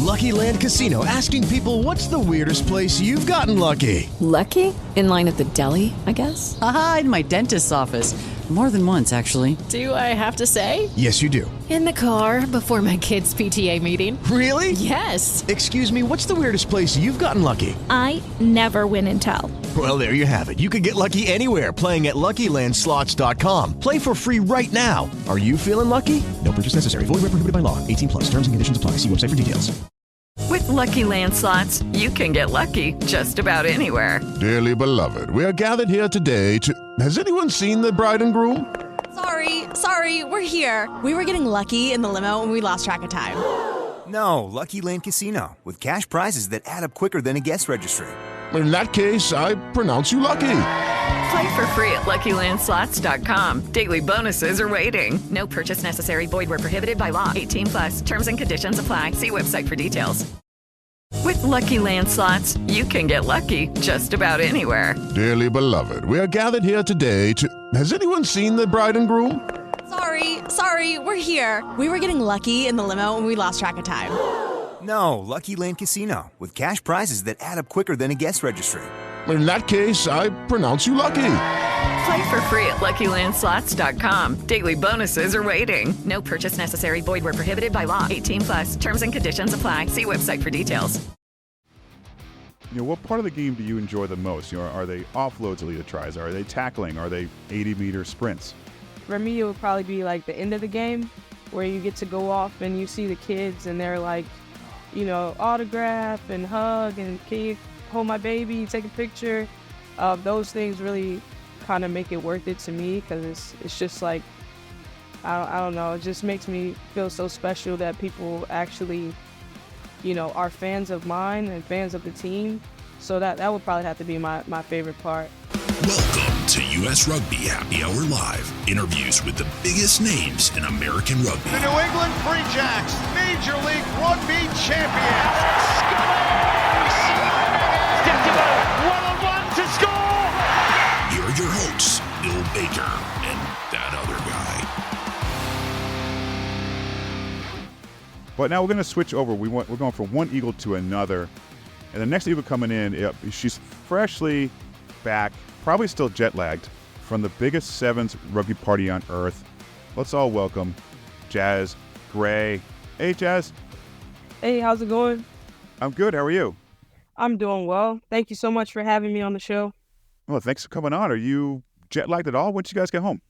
Lucky Land Casino, asking people, what's the weirdest place you've gotten lucky? Lucky? In line at the deli, I guess? Aha, in my dentist's office. More than once, actually. Do I have to say? Yes, you do. In the car before my kids' PTA meeting. Really? Yes. Excuse me, what's the weirdest place you've gotten lucky? I never win and tell. Well, there you have it. You can get lucky anywhere, playing at LuckyLandSlots.com. Play for free right now. Are you feeling lucky? No purchase necessary. Void where prohibited by law. 18 plus. Terms and conditions apply. See website for details. With Lucky Land Slots, you can get lucky just about anywhere. Dearly beloved, we are gathered here today to... Has anyone seen the bride and groom? Sorry, we're here. We were getting lucky in the limo and we lost track of time. No, Lucky Land Casino, with cash prizes that add up quicker than a guest registry. In that case, I pronounce you lucky. Play for free at LuckyLandSlots.com. Daily bonuses are waiting. No purchase necessary. Void where prohibited by law. 18 plus. Terms and conditions apply. See website for details. With Lucky Land Slots, you can get lucky just about anywhere. Dearly beloved, we are gathered here today to... Has anyone seen the bride and groom? Sorry, we're here. We were getting lucky in the limo and we lost track of time. No, Lucky Land Casino, with cash prizes that add up quicker than a guest registry. In that case, I pronounce you lucky. Play for free at LuckyLandSlots.com. Daily bonuses are waiting. No purchase necessary. Void where prohibited by law. 18 plus. Terms and conditions apply. See website for details. What part of the game do you enjoy the most? Are they offloads Alita tries? Are they tackling? Are they 80-meter sprints? For me, it would probably be like the end of the game where you get to go off and you see the kids and they're like, autograph and hug and can you hold my baby, take a picture. Those things really kind of make it worth it to me because it's just like, I don't know, it just makes me feel so special that people actually, are fans of mine and fans of the team. So that would probably have to be my favorite part. Welcome to U.S. Rugby Happy Hour Live. Interviews with the biggest names in American rugby. The New England Free Jacks, Major League Rugby champions. One-on-one to score. Here are your hosts, Bill Baker and that other guy. But now we're going to switch over. We're going from one Eagle to another. And the next Eagle coming in, she's freshly back, probably still jet-lagged, from the biggest sevens rugby party on earth. Let's all welcome Jaz Gray. Hey, Jaz. Hey, how's it going? I'm good. How are you? I'm doing well. Thank you so much for having me on the show. Well, thanks for coming on. Are you jet-lagged at all? When did you guys get home?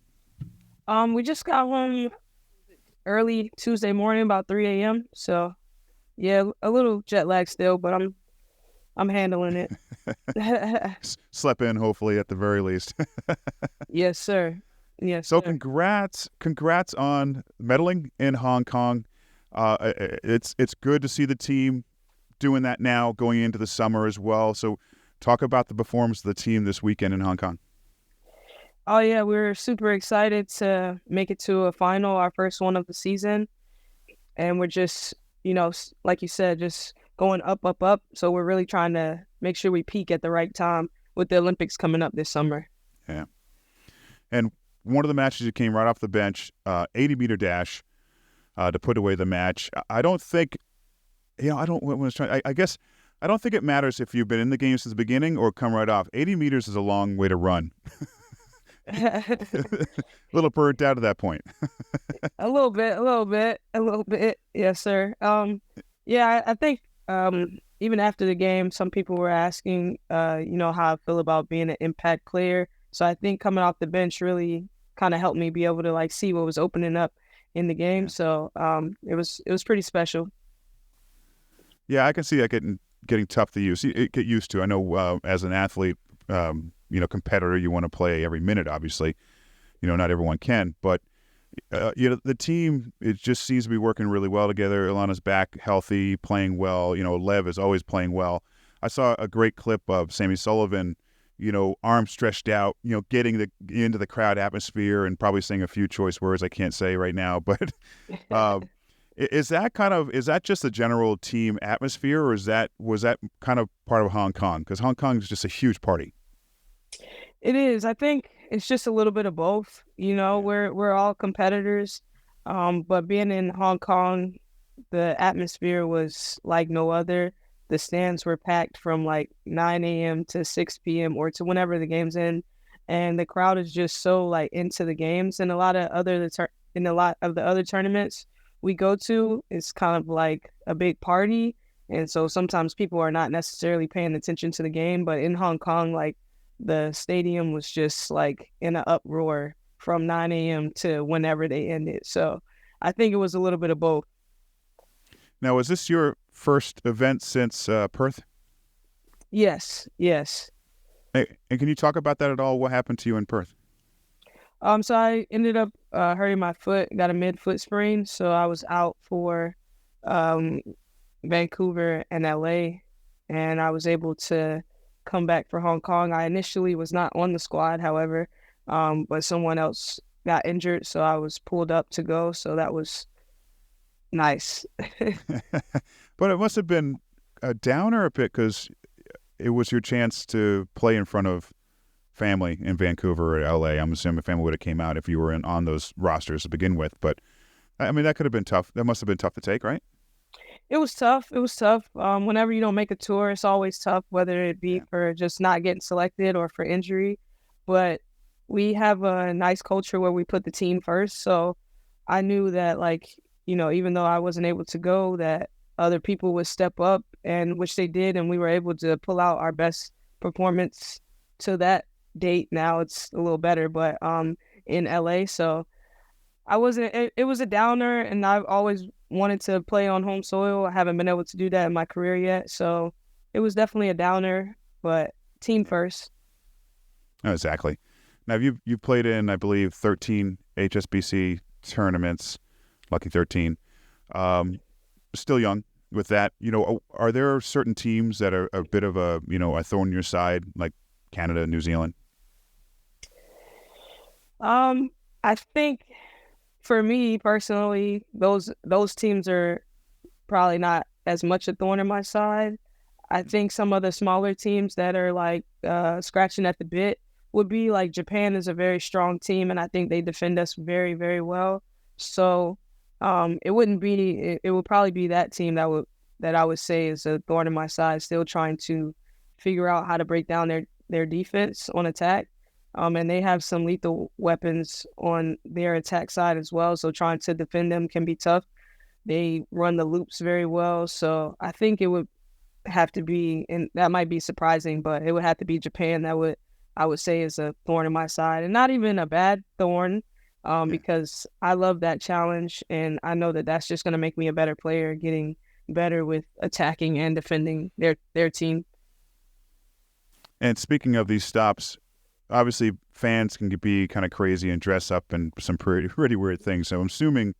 We just got home early Tuesday morning, about 3 a.m. So, yeah, a little jet lag still, but I'm handling it. Slept in, hopefully, at the very least. Yes, sir. Yes. So, sir. congrats on medaling in Hong Kong. It's good to see the team doing that now, going into the summer as well. So, talk about the performance of the team this weekend in Hong Kong. Oh, yeah, we're super excited to make it to a final, our first one of the season. And we're just, like you said, just going up, up, up. So we're really trying to make sure we peak at the right time with the Olympics coming up this summer. Yeah. And one of the matches you came right off the bench, 80-meter dash to put away the match. I don't think, I guess I don't think it matters if you've been in the game since the beginning or come right off. 80 meters is a long way to run. A little burnt out at that point. A little bit. Yes, sir. Yeah, I think even after the game, some people were asking, how I feel about being an impact player. So I think coming off the bench really kind of helped me be able to see what was opening up in the game. So it was pretty special. Yeah, I can see that getting tough to get used to. I know as an athlete, competitor, you want to play every minute, obviously. Not everyone can, but the team, it just seems to be working really well together. Ilana's back healthy, playing well. Lev is always playing well. I saw a great clip of Sammy Sullivan, arms stretched out, getting into the crowd atmosphere and probably saying a few choice words I can't say right now, but is that just the general team atmosphere, or was that kind of part of Hong Kong? Because Hong Kong is just a huge party. It is. I think it's just a little bit of both. We're all competitors, but being in Hong Kong, the atmosphere was like no other. The stands were packed from like 9 a.m. to 6 p.m. or to whenever the game's in, and the crowd is just so like into the games. And a lot of the other tournaments we go to, it's kind of like a big party, and so sometimes people are not necessarily paying attention to the game. But in Hong Kong, like the stadium was just like in an uproar from 9 a.m. to whenever they ended. So I think it was a little bit of both. Now, was this your first event since Perth? Yes. Hey, and can you talk about that at all? What happened to you in Perth? So I ended up hurting my foot, got a mid-foot sprain, so I was out for Vancouver and LA, and I was able to come back for Hong Kong. I initially was not on the squad, however, but someone else got injured, so I was pulled up to go, so that was nice. But it must have been a downer a bit because it was your chance to play in front of family in Vancouver or LA. I'm assuming family would have came out if you were on those rosters to begin with. But I mean, that could have been tough. That must have been tough to take, right? It was tough. Whenever you don't make a tour, it's always tough, whether it be for just not getting selected or for injury. But we have a nice culture where we put the team first. So I knew that, like, even though I wasn't able to go, that other people would step up, and which they did, and we were able to pull out our best performance to that date. Now it's a little better, but in LA. So it was a downer, and I've always wanted to play on home soil. I haven't been able to do that in my career yet. So it was definitely a downer, but team first. Oh, exactly. Now, you've played in, I believe, 13 HSBC tournaments, lucky 13. Still young with that. Are there certain teams that are a bit of a thorn in your side, like Canada, New Zealand? I think for me personally, those teams are probably not as much a thorn in my side. I think some of the smaller teams that are like scratching at the bit would be like Japan is a very strong team, and I think they defend us very, very well. So it would probably be that team that I would say is a thorn in my side, still trying to figure out how to break down their defense on attack. And they have some lethal weapons on their attack side as well. So trying to defend them can be tough. They run the loops very well. So I think it would have to be, and that might be surprising, but it would have to be Japan I would say is a thorn in my side, and not even a bad thorn, because I love that challenge, and I know that that's just going to make me a better player, getting better with attacking and defending their team. And speaking of these stops, obviously fans can be kind of crazy and dress up in some pretty weird things. So I'm assuming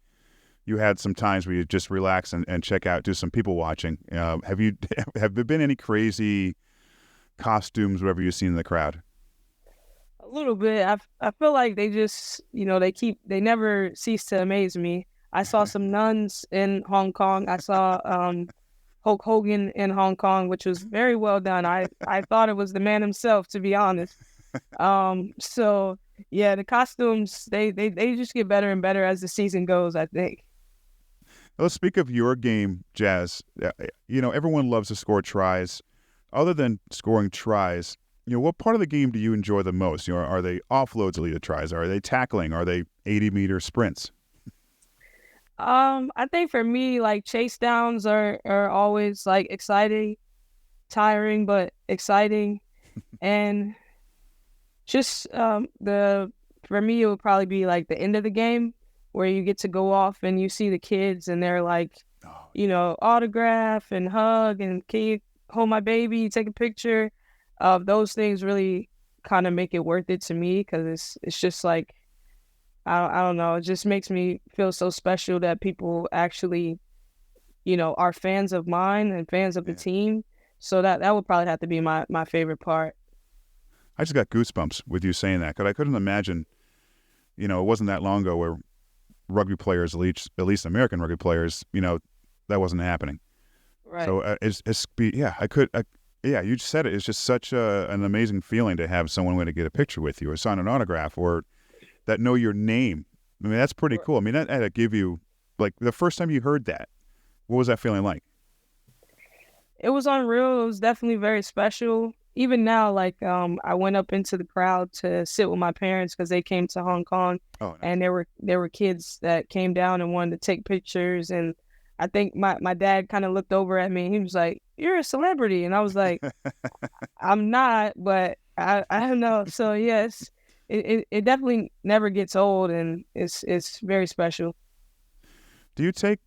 you had some times where you just relax and check out, do some people watching. Have there been any crazy costumes, whatever you've seen in the crowd? A little bit. I feel like they just, they never cease to amaze me. I saw some nuns in Hong Kong. I saw Hulk Hogan in Hong Kong, which was very well done. I thought it was the man himself, to be honest. So yeah, the costumes, they just get better and better as the season goes, I think. Let's speak of your game, Jaz. Everyone loves to score tries. Other than scoring tries, what part of the game do you enjoy the most? Are they offloads that lead to tries? Are they tackling? Are they 80-meter sprints? I think for me, like, chase downs are always like exciting, tiring, but exciting. And just for me, it would probably be like the end of the game where you get to go off and you see the kids and they're like, autograph and hug and can you hold my baby, take a picture. Those things really kind of make it worth it to me, because it's just like, I don't know, it just makes me feel so special that people actually, are fans of mine and fans of the team. So that would probably have to be my favorite part. I just got goosebumps with you saying that, because I couldn't imagine, it wasn't that long ago where rugby players, at least American rugby players, that wasn't happening. Right. So you just said it. It's just such an amazing feeling to have someone want to get a picture with you or sign an autograph or that know your name. I mean, that's pretty cool. I mean, that had to give you, like, the first time you heard that, What was that feeling like? It was unreal. It was definitely very special. Even now, like I went up into the crowd to sit with my parents because they came to Hong Kong, and there were kids that came down and wanted to take pictures. And I think my dad kind of looked over at me and he was like, "You're a celebrity," and I was like, "I'm not, but I don't know." So yes, it definitely never gets old, and it's very special. Do you take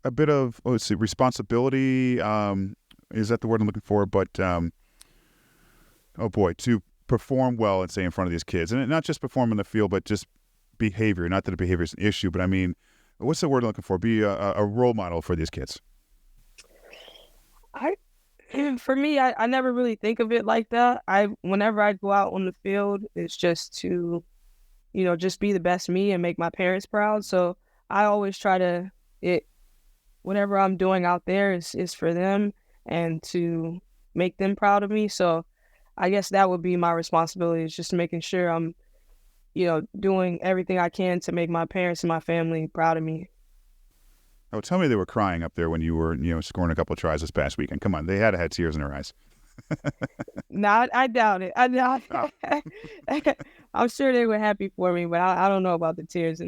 a bit of responsibility? Is that the word I'm looking for? But to perform well and stay in front of these kids, and not just perform in the field, but just behavior. Not that the behavior is an issue, but I mean, what's the word I'm looking for? Be a role model for these kids. For me, I never really think of it like that. Whenever I go out on the field, it's just to, just be the best me and make my parents proud. So I always try to whatever I'm doing out there is for them and to make them proud of me. So I guess that would be my responsibility, is just making sure I'm, doing everything I can to make my parents and my family proud of me. Oh, tell me they were crying up there when you were, scoring a couple of tries this past weekend. Come on, they had to have tears in their eyes. No, I doubt it. I doubt it. I'm sure they were happy for me, but I don't know about the tears.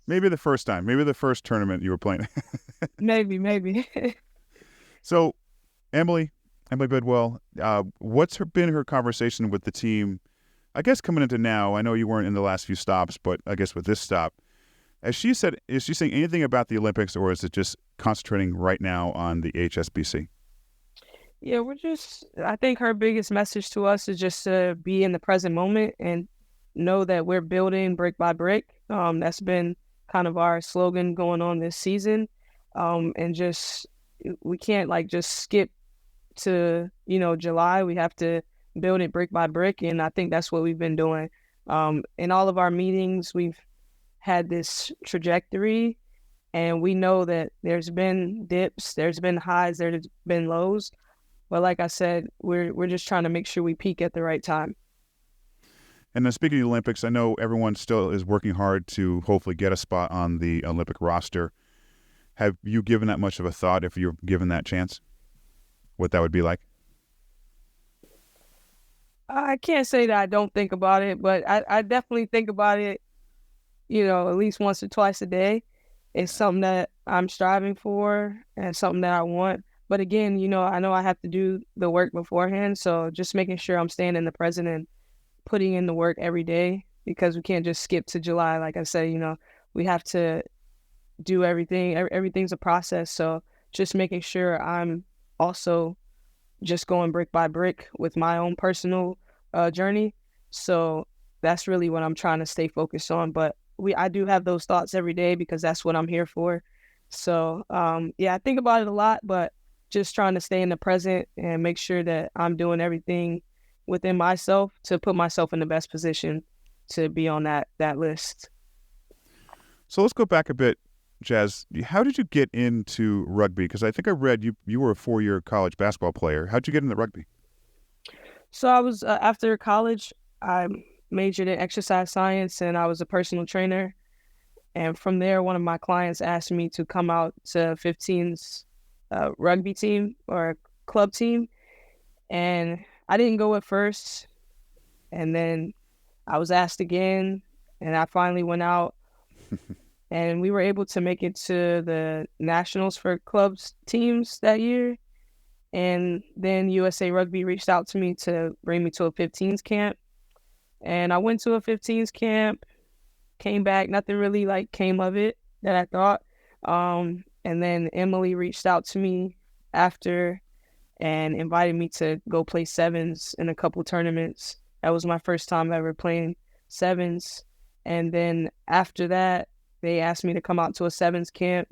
Maybe the first time. Maybe the first tournament you were playing. Maybe. So, Emily Bidwell, what's been her conversation with the team? I guess coming into now, I know you weren't in the last few stops, but I guess with this stop, as she said, is she saying anything about the Olympics, or is it just concentrating right now on the HSBC? Yeah, I think her biggest message to us is just to be in the present moment and know that we're building brick by brick. That's been kind of our slogan going on this season. And we can't just skip to, July. We have to build it brick by brick. And I think that's what we've been doing. In all of our meetings, we've had this trajectory, and we know that there's been dips, there's been highs, there's been lows. But like I said, we're just trying to make sure we peak at the right time. And then speaking of the Olympics, I know everyone still is working hard to hopefully get a spot on the Olympic roster. Have you given that much of a thought, if you're given that chance, what that would be like? I can't say that I don't think about it, but I definitely think about it, at least once or twice a day. It's something that I'm striving for and something that I want. But again, I know I have to do the work beforehand. So just making sure I'm staying in the present and putting in the work every day, because we can't just skip to July. Like I said, we have to do everything. Everything's a process. So just making sure I'm also just going brick by brick with my own personal journey. So that's really what I'm trying to stay focused on. But I do have those thoughts every day, because that's what I'm here for. So I think about it a lot, but just trying to stay in the present and make sure that I'm doing everything within myself to put myself in the best position to be on that list. So let's go back a bit, Jaz. How did you get into rugby? Because I think I read you were a 4-year college basketball player. How'd you get into rugby? So I was, after college, I majored in exercise science, and I was a personal trainer. And from there, one of my clients asked me to come out to 15's rugby team or club team. And I didn't go at first. And then I was asked again, and I finally went out. And we were able to make it to the nationals for clubs teams that year. And then USA Rugby reached out to me to bring me to a 15's camp. And I went to a 15's camp, came back, nothing really came of it that I thought. And then Emily reached out to me after and invited me to go play sevens in a couple tournaments. That was my first time ever playing sevens. And then after that, they asked me to come out to a sevens camp.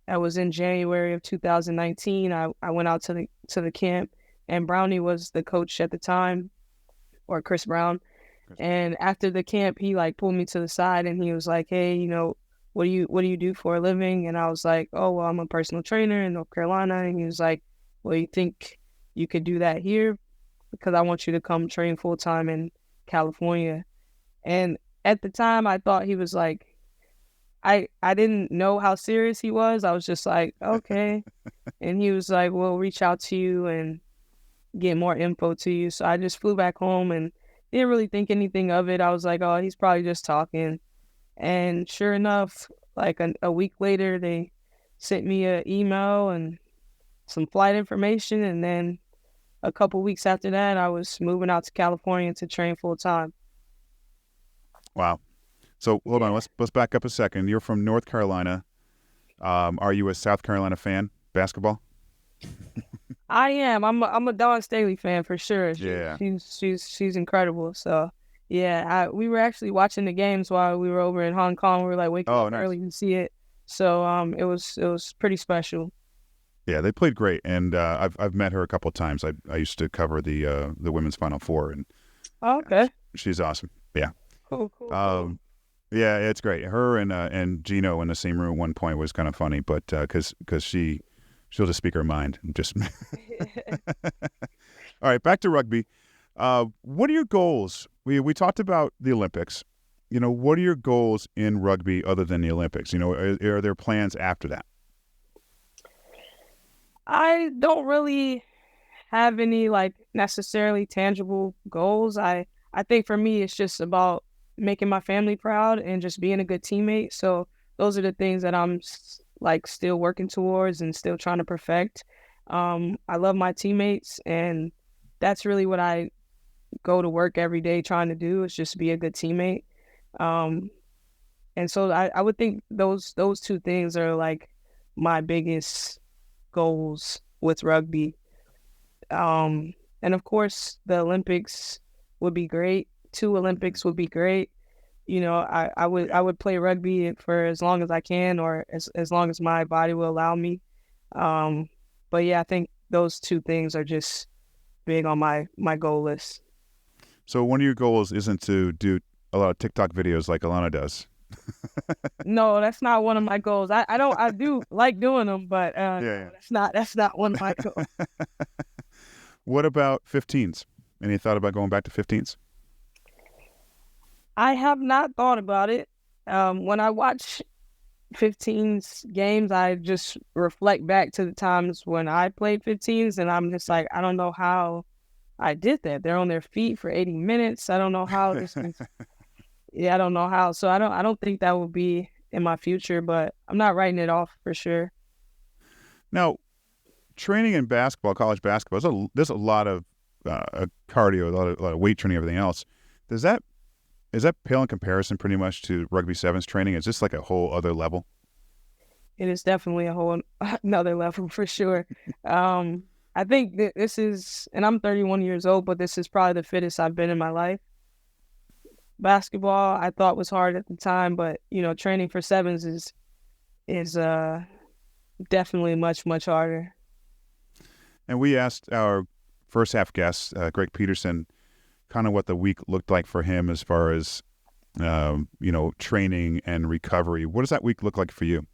That was in January of 2019. I went out to the camp, and Brownie was the coach at the time, or Chris Brown. And after the camp, he pulled me to the side, and he was like, "Hey, what do you do for a living?" And I was like, "Oh, well, I'm a personal trainer in North Carolina." And he was like, "Well, you think you could do that here? Because I want you to come train full time in California." And at the time, I thought he was I didn't know how serious he was. I was just like, okay. And he was like, we'll reach out to you and get more info to you. So I just flew back home and didn't really think anything of it. I was like, oh, he's probably just talking. And sure enough, like a week later, they sent me an email and some flight information. And then a couple weeks after that, I was moving out to California to train full time. Wow. So hold on, let's back up a second. You're from North Carolina. Are you a South Carolina fan, basketball? I am. I'm a Dawn Staley fan for sure. Yeah. She's incredible. So yeah, we were actually watching the games while we were over in Hong Kong. We were like waking up early to see it. So it was pretty special. Yeah, they played great, and I've met her a couple of times. I used to cover the women's Final Four, and okay, she's awesome. Yeah. Cool. Yeah, it's great. Her and Gino in the same room at one point was kind of funny, but because she'll just speak her mind. Just all right, back to rugby. What are your goals? We talked about the Olympics. What are your goals in rugby other than the Olympics? Are there plans after that? I don't really have any like necessarily tangible goals. I think for me it's just about making my family proud and just being a good teammate. So those are the things that I'm like still working towards and still trying to perfect. I love my teammates, and that's really what I go to work every day trying to do, is just be a good teammate. And so I would think those two things are like my biggest goals with rugby. And of course the Olympics would be great. 2 Olympics would be great. I would play rugby for as long as I can, or as long as my body will allow me. But yeah, I think those 2 things are just big on my goal list. So one of your goals isn't to do a lot of TikTok videos like Alana does. No, that's not one of my goals. I do like doing them, but that's not one of my goals. What about 15s? Any thought about going back to 15s? I have not thought about it. When I watch 15s games, I just reflect back to the times when I played 15s, and I'm just like, I don't know how I did that. They're on their feet for 80 minutes. I don't know how this is. Yeah, I don't know how. So I don't think that will be in my future, but I'm not writing it off for sure. Now, training in basketball, college basketball, there's a lot of cardio, a lot of weight training, everything else. Is that pale in comparison pretty much to rugby sevens training? Is this like a whole other level? It is definitely a whole another level for sure. I think that this is, and I'm 31 years old, but this is probably the fittest I've been in my life. Basketball I thought was hard at the time, but training for sevens is definitely much harder. And we asked our first half guest, Greg Peterson, kind of what the week looked like for him as far as training and recovery. What does that week look like for you?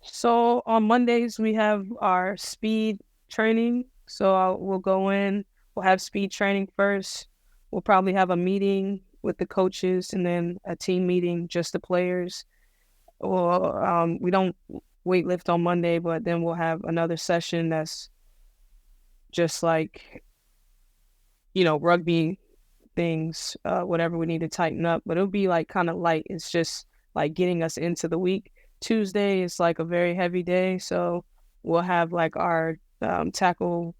So on Mondays we have our speed training. So we'll go in, we'll have speed training first. We'll probably have a meeting with the coaches and then a team meeting, just the players. Well, we don't weightlift on Monday, but then we'll have another session that's just like, rugby things, whatever we need to tighten up. But it'll be like kind of light. It's just like getting us into the week. Tuesday is like a very heavy day, so we'll have like our tackle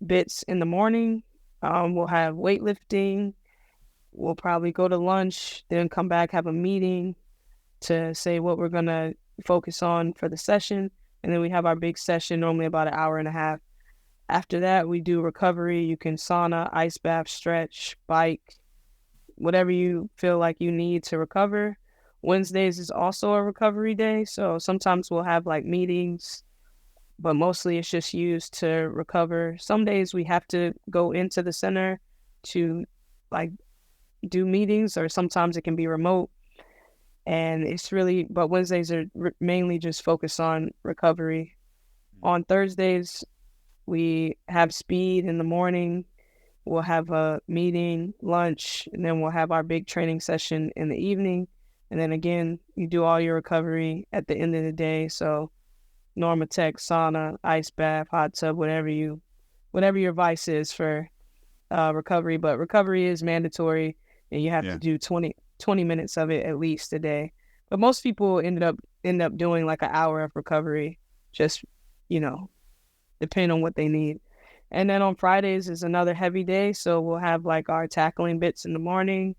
bits in the morning. We'll have weightlifting. We'll probably go to lunch, then come back, have a meeting to say what we're going to focus on for the session. And then we have our big session, normally about an hour and a half. After that, we do recovery. You can sauna, ice bath, stretch, bike, whatever you feel like you need to recover. Wednesdays is also a recovery day. So sometimes we'll have like meetings, but mostly it's just used to recover. Some days we have to go into the center to like do meetings, or sometimes it can be remote. And it's really, but Wednesdays are mainly just focused on recovery. On Thursdays, we have speed in the morning. We'll have a meeting, lunch, and then we'll have our big training session in the evening. And then again, you do all your recovery at the end of the day. So Normatec, sauna, ice bath, hot tub, whatever your vice is for recovery. But recovery is mandatory, and you have to do 20 minutes of it at least a day. But most people end up doing like an hour of recovery, just, depending on what they need. And then on Fridays is another heavy day. So we'll have like our tackling bits in the morning,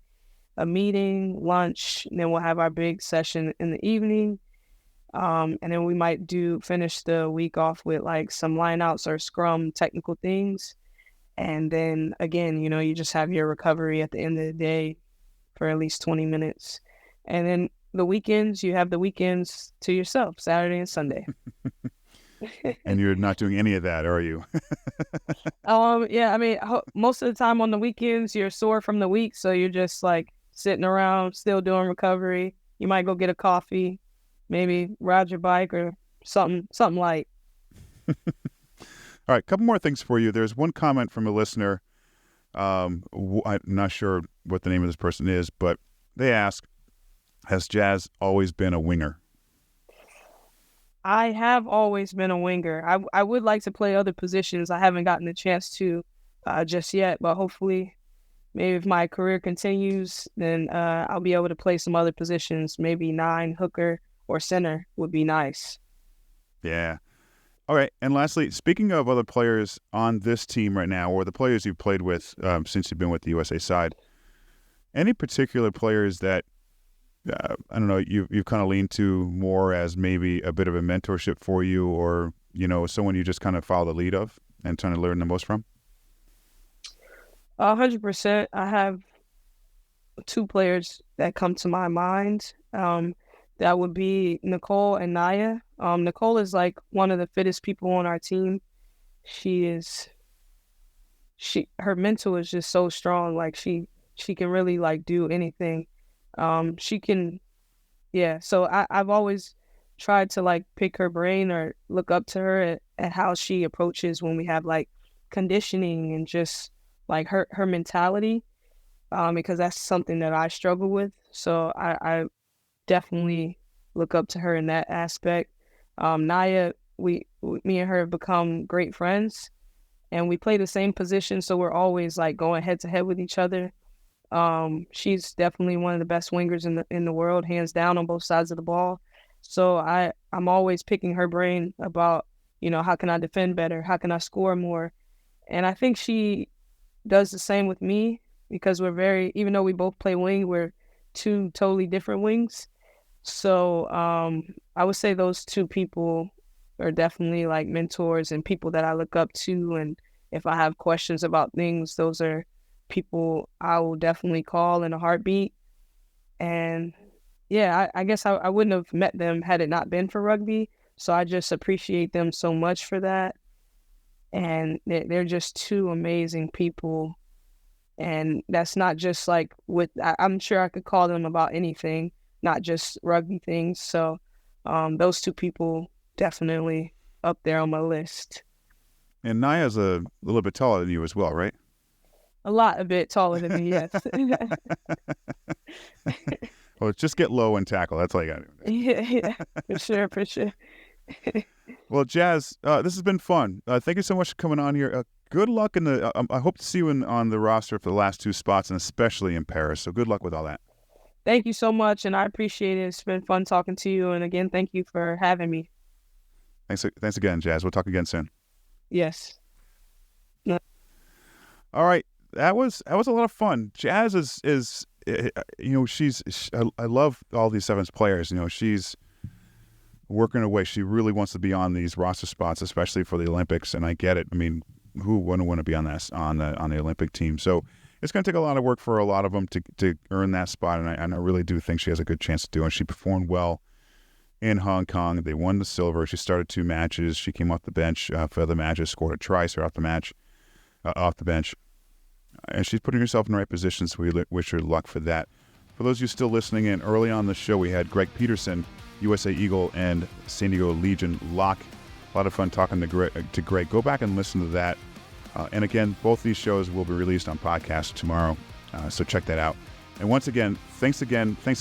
a meeting, lunch, and then we'll have our big session in the evening. And then we might finish the week off with like some lineouts or scrum technical things. And then again, you just have your recovery at the end of the day for at least 20 minutes. And then the weekends, you have the weekends to yourself, Saturday and Sunday. And you're not doing any of that, are you? Yeah, I mean, most of the time on the weekends, you're sore from the week. So you're just like sitting around, still doing recovery. You might go get a coffee, maybe ride your bike or something light. All right, a couple more things for you. There's one comment from a listener. I'm not sure what the name of this person is, but they ask, has Jaz always been a winger? I have always been a winger. I would like to play other positions. I haven't gotten a chance to just yet, but hopefully maybe if my career continues, then I'll be able to play some other positions. Maybe 9, hooker, or center would be nice. Yeah. All right. And lastly, speaking of other players on this team right now, or the players you've played with since you've been with the USA side, any particular players that, I don't know, you've kind of leaned to more as maybe a bit of a mentorship for you, or, someone you just kind of follow the lead of and trying to learn the most from? 100%. I have 2 players that come to my mind. That would be Nicole and Naya. Nicole is like one of the fittest people on our team. Her mental is just so strong. Like she can really like do anything. So I've always tried to like pick her brain or look up to her at how she approaches when we have like conditioning and just like her mentality, because that's something that I struggle with. So I definitely look up to her in that aspect. Naya, me and her have become great friends, and we play the same position, so we're always like going head to head with each other. She's definitely one of the best wingers in the world, hands down, on both sides of the ball. So I'm always picking her brain about, how can I defend better? How can I score more? And I think she does the same with me, because even though we both play wing, we're 2 totally different wings. So I would say those 2 people are definitely like mentors and people that I look up to. And if I have questions about things, those are people I will definitely call in a heartbeat. And yeah, I guess I wouldn't have met them had it not been for rugby. So I just appreciate them so much for that. And they're just 2 amazing people. And that's not just like I'm sure I could call them about anything, not just rugby things. So those 2 people definitely up there on my list. And Naya's a little bit taller than you as well, right? A bit taller than me, yes. Well, just get low and tackle. That's all you got to do. Yeah, for sure. Well, Jaz, this has been fun. Thank you so much for coming on here. Good luck in the. I hope to see you on the roster for the last 2 spots, and especially in Paris. So good luck with all that. Thank you so much, and I appreciate it. It's been fun talking to you, and again, thank you for having me. Thanks again, Jaz. We'll talk again soon. Yes. All right, that was a lot of fun. Jaz is I love all these sevens players. She's working away. She really wants to be on these roster spots, especially for the Olympics, and I get it. I mean, who wouldn't want to be on the Olympic team? So it's going to take a lot of work for a lot of them to earn that spot, and I really do think she has a good chance to do it. She performed well in Hong Kong. They won the silver. She started 2 matches. She came off the bench for the matches, scored a try, off the bench. And she's putting herself in the right position, so we wish her luck for that. For those of you still listening in, early on the show, we had Greg Peterson, USA Eagle and San Diego Legion lock. A lot of fun talking to Greg. Go back and listen to that. And again, both these shows will be released on podcast tomorrow, so check that out. And once again, thanks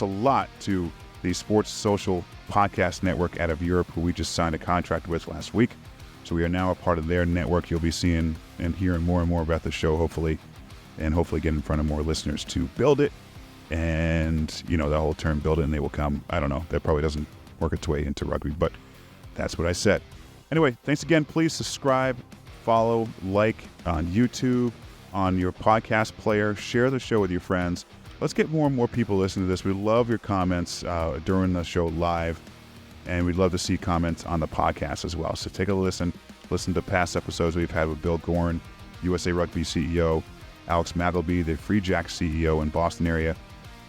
a lot to the Sports Social Podcast Network out of Europe, who we just signed a contract with last week. So we are now a part of their network. You'll be seeing and hearing more and more about the show, hopefully, and hopefully get in front of more listeners to build it. And, the whole term build it and they will come. I don't know. That probably doesn't work its way into rugby, but that's what I said. Anyway, thanks again. Please subscribe, follow, like on YouTube, on your podcast player. Share the show with your friends. Let's get more and more people listening to this. We love your comments during the show live, and we'd love to see comments on the podcast as well. So take a listen to past episodes we've had with Bill Gorn, USA Rugby CEO, Alex Magleby, the Free Jacks CEO in Boston area,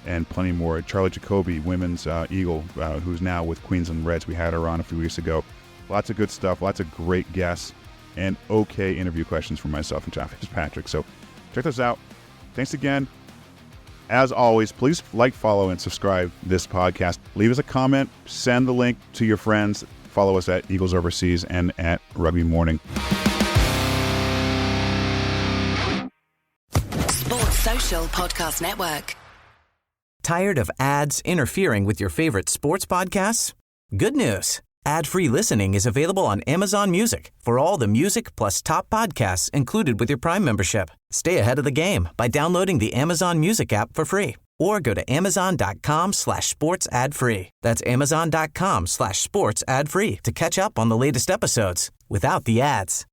and plenty more. Charlie Jacoby, women's Eagle, who's now with Queensland Reds. We had her on a few weeks ago. Lots of good stuff, lots of great guests, and okay interview questions from myself and John Fitzpatrick. So check those out. Thanks again. As always, please like, follow, and subscribe this podcast. Leave us a comment. Send the link to your friends. Follow us at Eagles Overseas and at Rugby Morning. Sports Social Podcast Network. Tired of ads interfering with your favorite sports podcasts? Good news. Ad-free listening is available on Amazon Music for all the music plus top podcasts included with your Prime membership. Stay ahead of the game by downloading the Amazon Music app for free or go to amazon.com/sports ad free. That's amazon.com/sports ad free to catch up on the latest episodes without the ads.